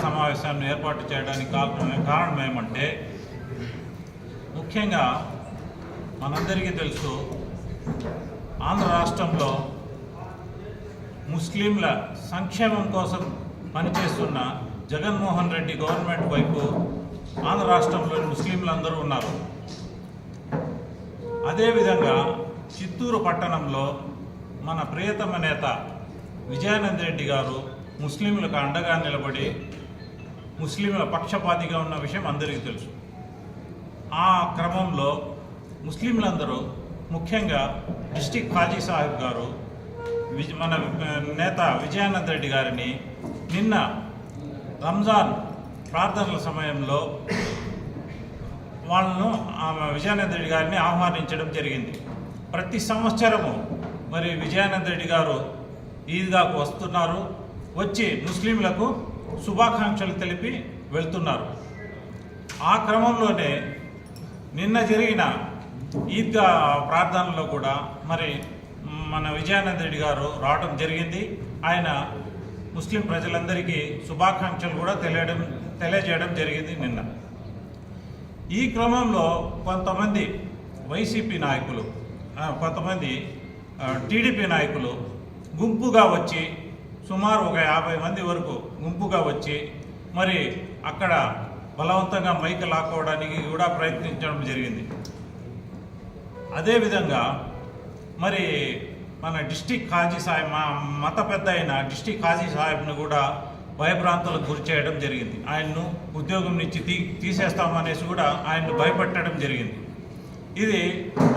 సమావేశాన్ని ఏర్పాటు చేయడానికి కారణం ఏమంటే, ముఖ్యంగా మనందరికీ తెలుసు, ఆంధ్ర రాష్ట్రంలో ముస్లింల సంక్షేమం కోసం పనిచేస్తున్న జగన్మోహన్ రెడ్డి గవర్నమెంట్ వైపు ఆంధ్ర రాష్ట్రంలోని ముస్లింలందరూ ఉన్నారు. అదేవిధంగా చిత్తూరు పట్టణంలో మన ప్రియతమ నేత విజయానంద రెడ్డి గారు ముస్లింలకు అండగా నిలబడి ముస్లింల పక్షపాతిగా ఉన్న విషయం అందరికీ తెలుసు. ఆ క్రమంలో ముస్లింలందరూ, ముఖ్యంగా డిస్టిక్ హాజీ సాహిబ్ గారు మన నేత విజయానంద రెడ్డి గారిని నిన్న రంజాన్ ప్రార్థనల సమయంలో వాళ్ళను విజయానంద రెడ్డి గారిని ఆహ్వానించడం జరిగింది. ప్రతి సంవత్సరము మరి విజయానంద రెడ్డి గారు ఈద్గాకు వస్తున్నారు, వచ్చి ముస్లింలకు శుభాకాంక్షలు తెలిపి వెళ్తున్నారు. ఆ క్రమంలోనే నిన్న జరిగిన ఈద్గా ప్రార్థనలో కూడా మరి మన విజయానంద రెడ్డి గారు రావడం జరిగింది. ఆయన ముస్లిం ప్రజలందరికీ శుభాకాంక్షలు కూడా తెలియజేయడం జరిగింది నిన్న. ఈ క్రమంలో కొంతమంది వైసీపీ నాయకులు, కొంతమంది టీడీపీ నాయకులు గుంపుగా వచ్చి, సుమారు ఒక 50 మంది వరకు గుంపుగా వచ్చి మరి అక్కడ బలవంతంగా మైక్ లాక్కోవడానికి కూడా ప్రయత్నించడం జరిగింది. అదేవిధంగా మరి మన డిస్టిక్ హాజీ సాహిబ్, మత పెద్ద అయిన డిస్టిక్ హాజీ సాహిబ్ను కూడా భయభ్రాంతులకు గురి చేయడం జరిగింది. ఆయన్ను ఉద్యోగం నుంచి తీసేస్తామనేసి కూడా ఆయన్ను భయపెట్టడం జరిగింది. ఇది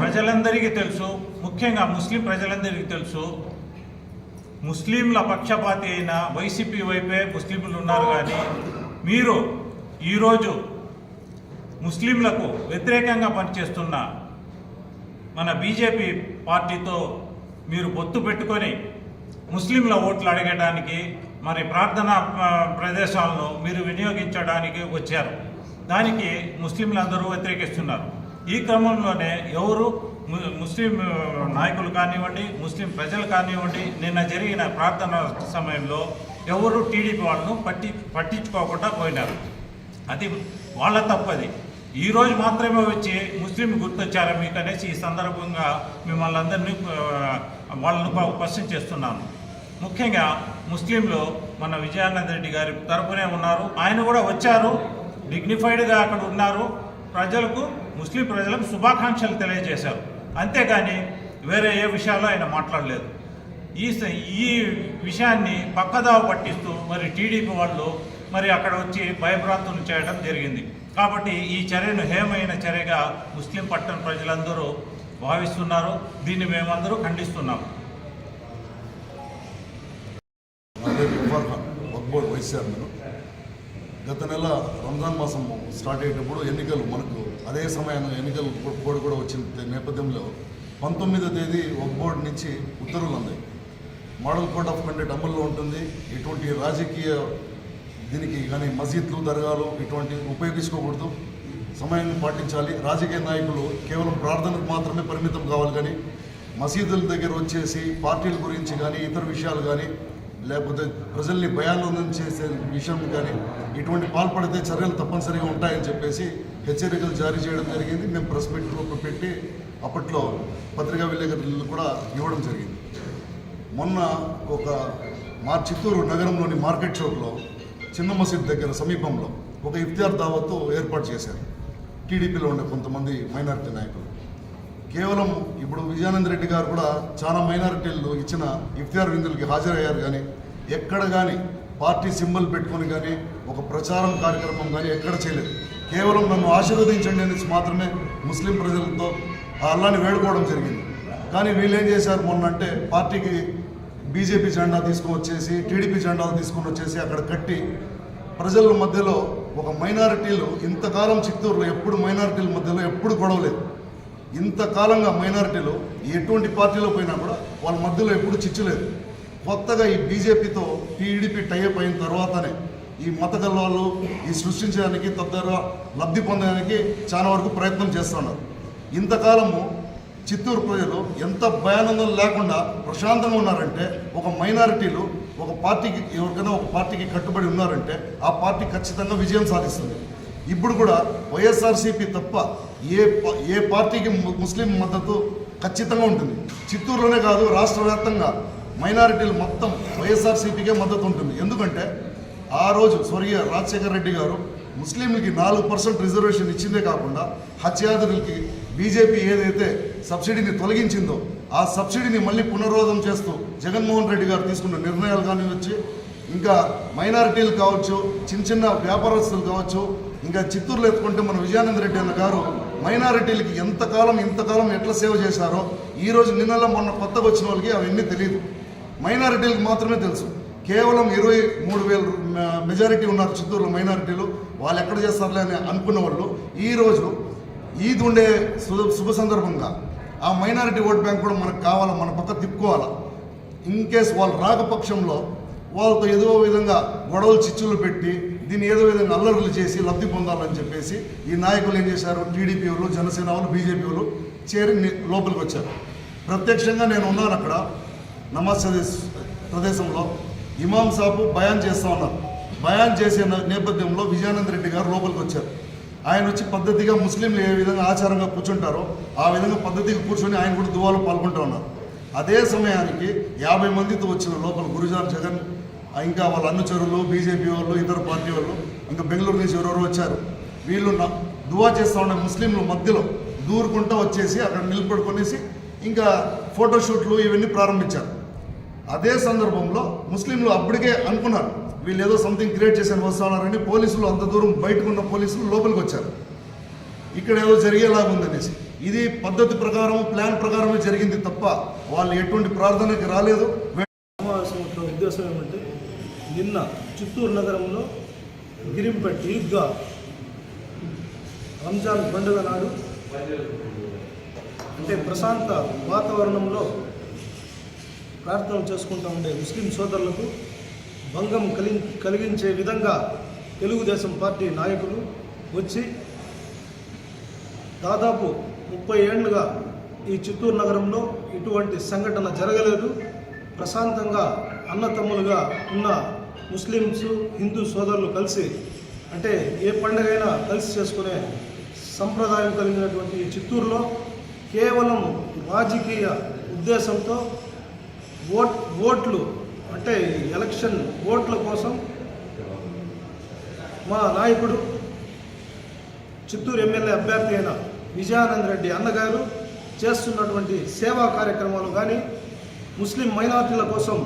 ప్రజలందరికీ తెలుసు, ముఖ్యంగా ముస్లిం ప్రజలందరికీ తెలుసు. ముస్లింల పక్షపాతి అయిన వైసీపీ వైపే ముస్లింలు ఉన్నారు. కానీ మీరు ఈరోజు ముస్లింలకు వ్యతిరేకంగా పనిచేస్తున్న మన బీజేపీ పార్టీతో మీరు పొత్తు పెట్టుకొని ముస్లింల ఓట్లు అడగడానికి, మరి ప్రార్థనా ప్రదేశాలను మీరు వినియోగించడానికి వచ్చారు. దానికి ముస్లింలందరూ వ్యతిరేకిస్తున్నారు. ఈ క్రమంలోనే ఎవరు ముస్లిం నాయకులు కానివ్వండి, ముస్లిం ప్రజలు కానివ్వండి, నిన్న జరిగిన ప్రార్థన సమయంలో ఎవరు టీడీపీ వాళ్ళను పట్టించుకోకుండా పోయినారు. అది వాళ్ళ తప్పది. ఈరోజు మాత్రమే వచ్చి ముస్లిం గుర్తొచ్చారా మీకు అనేసి ఈ సందర్భంగా మిమ్మల్ని అందరినీ వాళ్ళను క్వశ్చన్ చేస్తున్నాను. ముఖ్యంగా ముస్లింలు మన విజయానంద రెడ్డి గారి తరపునే ఉన్నారు. ఆయన కూడా వచ్చారు, డిగ్నిఫైడ్గా అక్కడ ఉన్నారు. ముస్లిం ప్రజలకు శుభాకాంక్షలు తెలియజేశారు. అంతేగాని వేరే ఏ విషయాల్లో ఆయన మాట్లాడలేదు. ఈ విషయాన్ని పక్కదావ పట్టిస్తూ మరి టీడీపీ వాళ్ళు మరి అక్కడ వచ్చి భయభ్రాంతులు చేయడం జరిగింది. కాబట్టి ఈ చర్యను హేమైన చర్యగా ముస్లిం పట్టణ ప్రజలందరూ భావిస్తున్నారు. దీన్ని మేమందరూ ఖండిస్తున్నాము. గత నెల రంజాన్ మాసం స్టార్ట్ అయ్యేటప్పుడు ఎన్నికలు, మనకు అదే సమయంలో ఎన్నికలు కోడ్ కూడా వచ్చిన నేపథ్యంలో 19వ తేదీ వక్ఫ్ బోర్డు నుంచి ఉత్తర్వులు ఉన్నాయి. మోడల్ కోడ్ ఆఫ్ కండక్ట్ అమల్లో ఉంటుంది. ఇటువంటి రాజకీయ దీనికి కానీ మసీద్లు, దర్గాలు ఇటువంటి ఉపయోగించుకోకూడదు, సమయాన్ని పాటించాలి. రాజకీయ నాయకులు కేవలం ప్రార్థనకు మాత్రమే పరిమితం కావాలి. కానీ మసీదుల దగ్గర వచ్చేసి పార్టీల గురించి కానీ ఇతర విషయాలు కానీ లేకపోతే ప్రజల్ని భయాందోళన చేసే విషయం కానీ ఇటువంటి పాల్పడితే చర్యలు తప్పనిసరిగా ఉంటాయని చెప్పేసి హెచ్చరికలు జారీ చేయడం జరిగింది. మేము ప్రెస్ మీట్ పెట్టి అప్పట్లో పత్రికా విలేకరులు కూడా ఇవ్వడం జరిగింది. మొన్న చిత్తూరు నగరంలోని మార్కెట్ చౌక్లో చిన్న మసీద్ దగ్గర సమీపంలో ఒక ఇఫ్తార్ దావత్తు ఏర్పాటు చేశారు టీడీపీలో ఉండే కొంతమంది మైనారిటీ నాయకులు. కేవలం ఇప్పుడు విజయానంద రెడ్డి గారు కూడా చాలా మైనారిటీలు ఇచ్చిన ఇఫ్తార్ విందులకి హాజరయ్యారు. కానీ ఎక్కడ కానీ పార్టీ సింబల్ పెట్టుకొని కానీ ఒక ప్రచారం కార్యక్రమం కానీ ఎక్కడ చేయలేదు. కేవలం నన్ను ఆశీర్వదించండి అనేసి మాత్రమే ముస్లిం ప్రజలతో అల్లాని వేడుకోవడం జరిగింది. కానీ వీళ్ళు ఏం చేశారు మొన్న అంటే, పార్టీకి బీజేపీ జెండా తీసుకొని వచ్చేసి టీడీపీ జెండాలు తీసుకొని వచ్చేసి అక్కడ కట్టి ప్రజల మధ్యలో ఒక మైనారిటీలు ఇంతకాలం చిత్తూరులో ఎప్పుడు మైనారిటీల మధ్యలో ఎప్పుడు గొడవలేదు. ఇంతకాలంగా మైనారిటీలు ఎటువంటి పార్టీలో పోయినా కూడా వాళ్ళ మధ్యలో ఎప్పుడు చిచ్చులేదు. కొత్తగా ఈ బీజేపీతో టీడీపీ టైఅప్ అయిన తర్వాతనే ఈ మత గల్వాళ్ళు ఈ సృష్టించడానికి తద్వారా లబ్ధి పొందడానికి చాలా వరకు ప్రయత్నం చేస్తున్నారు. ఇంతకాలము చిత్తూరు ప్రజలు ఎంత భయానందం లేకుండా ప్రశాంతంగా ఉన్నారంటే, ఒక మైనారిటీలు ఒక పార్టీకి ఎవరికైనా ఒక పార్టీకి కట్టుబడి ఉన్నారంటే ఆ పార్టీ ఖచ్చితంగా విజయం సాధిస్తుంది. ఇప్పుడు కూడా వైఎస్ఆర్సీపీ తప్ప ఏ పార్టీకి ముస్లిం మద్దతు ఖచ్చితంగా ఉంటుంది. చిత్తూరులోనే కాదు, రాష్ట్ర వ్యాప్తంగా మైనారిటీలు మొత్తం వైఎస్ఆర్సీపీకే మద్దతు ఉంటుంది. ఎందుకంటే ఆ రోజు స్వర్గీయ రాజశేఖర రెడ్డి గారు ముస్లింలకి 4% రిజర్వేషన్ ఇచ్చిందే కాకుండా హత్యాదులకి బీజేపీ ఏదైతే సబ్సిడీని తొలగించిందో ఆ సబ్సిడీని మళ్ళీ పునరోధం చేస్తూ జగన్మోహన్ రెడ్డి గారు తీసుకున్న నిర్ణయాలు కానివచ్చు, ఇంకా మైనారిటీలు కావచ్చు, చిన్న వ్యాపారస్తులు కావచ్చు, ఇంకా చిత్తూరులో ఎత్తుకుంటే మన విజయానంద రెడ్డి అన్న గారు మైనారిటీలకి ఇంతకాలం ఎట్లా సేవ చేశారో ఈరోజు నిన్నలా మొన్న కొత్తగా వచ్చిన వాళ్ళకి అవన్నీ తెలియదు. మైనారిటీలకు మాత్రమే తెలుసు. కేవలం 23,000 మెజారిటీ ఉన్నారు చిత్తూరులో మైనారిటీలు. వాళ్ళు ఎక్కడ చేస్తారులే అని అనుకున్న వాళ్ళు ఈరోజు ఈద్ ఉండే శుభ సందర్భంగా ఆ మైనారిటీ ఓట్ బ్యాంక్ కూడా మనకు కావాలా, మన పక్క తిప్పుకోవాలా. ఇన్ కేస్ వాళ్ళు రాకపక్షంలో వాళ్ళతో ఏదో విధంగా గొడవలు చిచ్చులు పెట్టి దీన్ని ఏదో విధంగా అల్లర్లు చేసి లబ్ధి పొందాలని చెప్పేసి ఈ నాయకులు ఏం చేశారు, టీడీపీ వాళ్ళు, జనసేన వాళ్ళు, బీజేపీ వాళ్ళు చేరి లోపలికి వచ్చారు. ప్రత్యక్షంగా నేను ఉన్నాను అక్కడ నమాజ్ ప్రదేశంలో. ఇమాం సాబు బయాన్ చేస్తూ ఉన్నారు. బయాన్ చేసే నేపథ్యంలో విజయానంద రెడ్డి గారు లోపలికి వచ్చారు. ఆయన వచ్చి పద్ధతిగా ముస్లింలు ఏ విధంగా ఆచారంగా కూర్చుంటారో ఆ విధంగా పద్ధతిగా కూర్చొని ఆయన కూడా దువాలో పాల్గొంటూ ఉన్నారు. అదే సమయానికి 50 మందితో వచ్చిన లోపల గురుజార్ జగన్, ఇంకా వాళ్ళ అనుచరులు, బీజేపీ వాళ్ళు, ఇతర పార్టీ వాళ్ళు, ఇంకా బెంగళూరు నుంచి ఎవరెవరో వచ్చారు. వీళ్ళు దువా చేస్తూ ఉండే ముస్లింలు మధ్యలో దూరుకుంటూ వచ్చేసి అక్కడ నిలబడుకొనేసి ఇంకా ఫోటోషూట్లు ఇవన్నీ ప్రారంభించారు. అదే సందర్భంలో ముస్లింలు అప్పటికే అనుకున్నారు వీళ్ళు ఏదో సంథింగ్ క్రియేట్ చేసి వస్తూ ఉన్నారని. పోలీసులు అంత దూరం బయటకు ఉన్న పోలీసులు లోపలికి వచ్చారు. ఇక్కడ ఏదో జరిగేలాగుందనేసి. ఇది పద్ధతి ప్రకారం, ప్లాన్ ప్రకారమే జరిగింది తప్ప వాళ్ళు ఎటువంటి ప్రార్థనకి రాలేదు. సమావేశం ఉద్దేశం ఏమంటే, నిన్న చిత్తూరు నగరంలో గిరింపేట ఈద్గా రంజాన్ పండుగ నాడు అంటే ప్రశాంత వాతావరణంలో ప్రార్థనలు చేసుకుంటూ ఉండే ముస్లిం సోదరులకు భంగం కలిగించే విధంగా తెలుగుదేశం పార్టీ నాయకులు వచ్చి దాదాపు 30 ఏళ్లుగా ఈ చిత్తూరు నగరంలో ఇటువంటి సంఘటన జరగలేదు. ప్రశాంతంగా అన్నతమ్ములుగా ఉన్న ముస్లిమ్స్, హిందూ సోదరులు కలిసి అంటే ఏ పండుగైనా కలిసి చేసుకునే సంప్రదాయం కలిగినటువంటి ఈ చిత్తూరులో కేవలం రాజకీయ ఉద్దేశంతో ఓట్లు అంటే ఎలక్షన్ ఓట్ల కోసం మా నాయకుడు చిత్తూరు ఎమ్మెల్యే అభ్యర్థి అయిన విజయానంద రెడ్డి అన్నగారు చేస్తున్నటువంటి సేవా కార్యక్రమాలు కానీ, ముస్లిం మైనారిటీల కోసం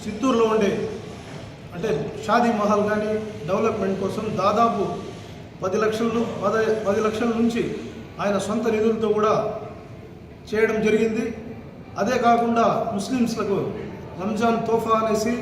చిత్తూరులో ఉండే అంటే షాదీ మహల్ కానీ డెవలప్మెంట్ కోసం దాదాపు 10 లక్షల నుంచి ఆయన సొంత నిధులతో కూడా చేయడం జరిగింది. అదే కాకుండా ముస్లిమ్స్లకు రంజాన్ తోఫా అనేసి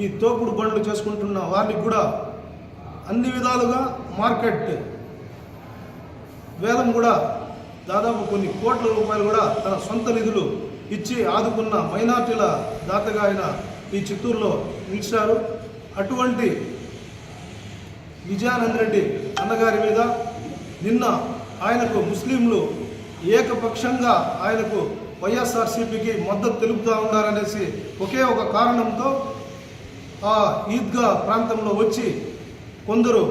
ఈ తోపుడు బండ్లు చేసుకుంటున్న వారికి కూడా అన్ని విధాలుగా మార్కెట్ వేలం కూడా దాదాపు కొన్ని కోట్ల రూపాయలు కూడా తన సొంత నిధులు ఇచ్చి ఆదుకున్న మైనార్టీల దాతగా ఆయన ఈ చిత్తూరులో నిలిచారు. అటువంటి విజయానంద రెడ్డి అన్నగారి మీద నిన్న ఆయనకు ముస్లింలు ఏకపక్షంగా ఆయనకు వైఎస్ఆర్సీపీకి మద్దతు తెలుపుతూ ఉన్నారనేసి ఒకే ఒక కారణంతో ఆ ఈద్గా ప్రాంతంలో వచ్చి కొందరు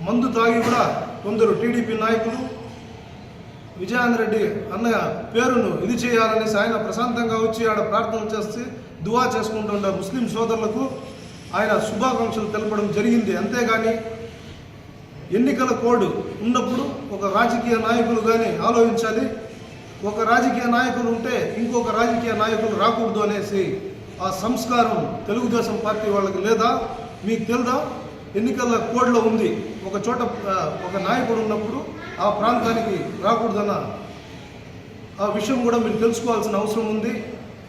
మందు తాగి కూడా కొందరు టీడీపీ నాయకులు విజయానంద రెడ్డి అన్న పేరును ఇది చేయాలనేసి ఆయన ప్రశాంతంగా వచ్చి ఆడ ప్రార్థన చేసి దువా చేసుకుంటుండే ముస్లిం సోదరులకు ఆయన శుభాకాంక్షలు తెలపడం జరిగింది. అంతేగాని ఎన్నికల కోడ్ ఉన్నప్పుడు ఒక రాజకీయ నాయకులు కానీ ఆలోచించాలి. ఒక రాజకీయ నాయకులు ఉంటే ఇంకొక రాజకీయ నాయకులు రాకూడదు అనేసి ఆ సంస్కారం తెలుగుదేశం పార్టీ వాళ్ళకి లేదా? మీకు తెలుదా? ఎన్నికల కోడ్లో ఉంది. ఒక చోట ఒక నాయకుడు ఉన్నప్పుడు ఆ ప్రాంతానికి రాకూడదన్న ఆ విషయం కూడా మీరు తెలుసుకోవాల్సిన అవసరం ఉంది.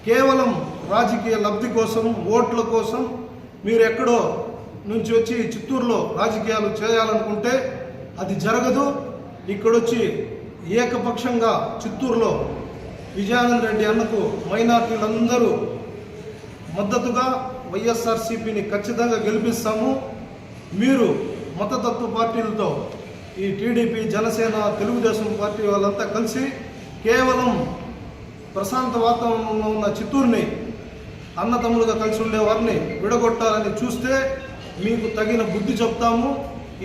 కేవలం రాజకీయ లబ్ధి కోసం, ఓట్ల కోసం మీరు ఎక్కడో నుంచి వచ్చి చిత్తూరులో రాజకీయాలు చేయాలనుకుంటే అది జరగదు. ఇక్కడొచ్చి ఏకపక్షంగా చిత్తూరులో విజయానంద రెడ్డి అన్నకు మైనార్టీలందరూ మద్దతుగా వైఎస్ఆర్సీపీని ఖచ్చితంగా గెలిపిస్తాము. మీరు మతతత్వ పార్టీలతో ఈ టీడీపీ, జనసేన, తెలుగుదేశం పార్టీ వాళ్ళంతా కలిసి కేవలం ప్రశాంత వాతావరణంలో ఉన్న చిత్తూరుని అన్నతమ్ములుగా కలిసి ఉండే వారిని విడగొట్టాలని చూస్తే మీకు తగిన బుద్ధి చెప్తాము.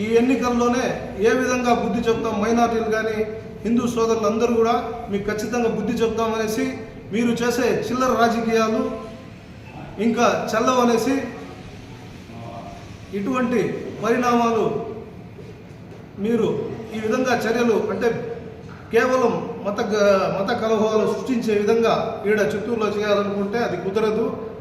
ఈ ఎన్నికల్లోనే ఏ విధంగా బుద్ధి చెప్తాం, మైనార్టీలు కానీ హిందూ సోదరులందరూ కూడా మీకు ఖచ్చితంగా బుద్ధి చెప్తామనేసి, మీరు చేసే చిల్లర రాజకీయాలు ఇంకా చెల్లవనేసి, ఇటువంటి పరిణామాలు మీరు ఈ విధంగా చర్యలు అంటే కేవలం మత కలహాలు సృష్టించే విధంగా ఈడ చిత్తూరులో చేయాలనుకుంటే అది కుదరదు.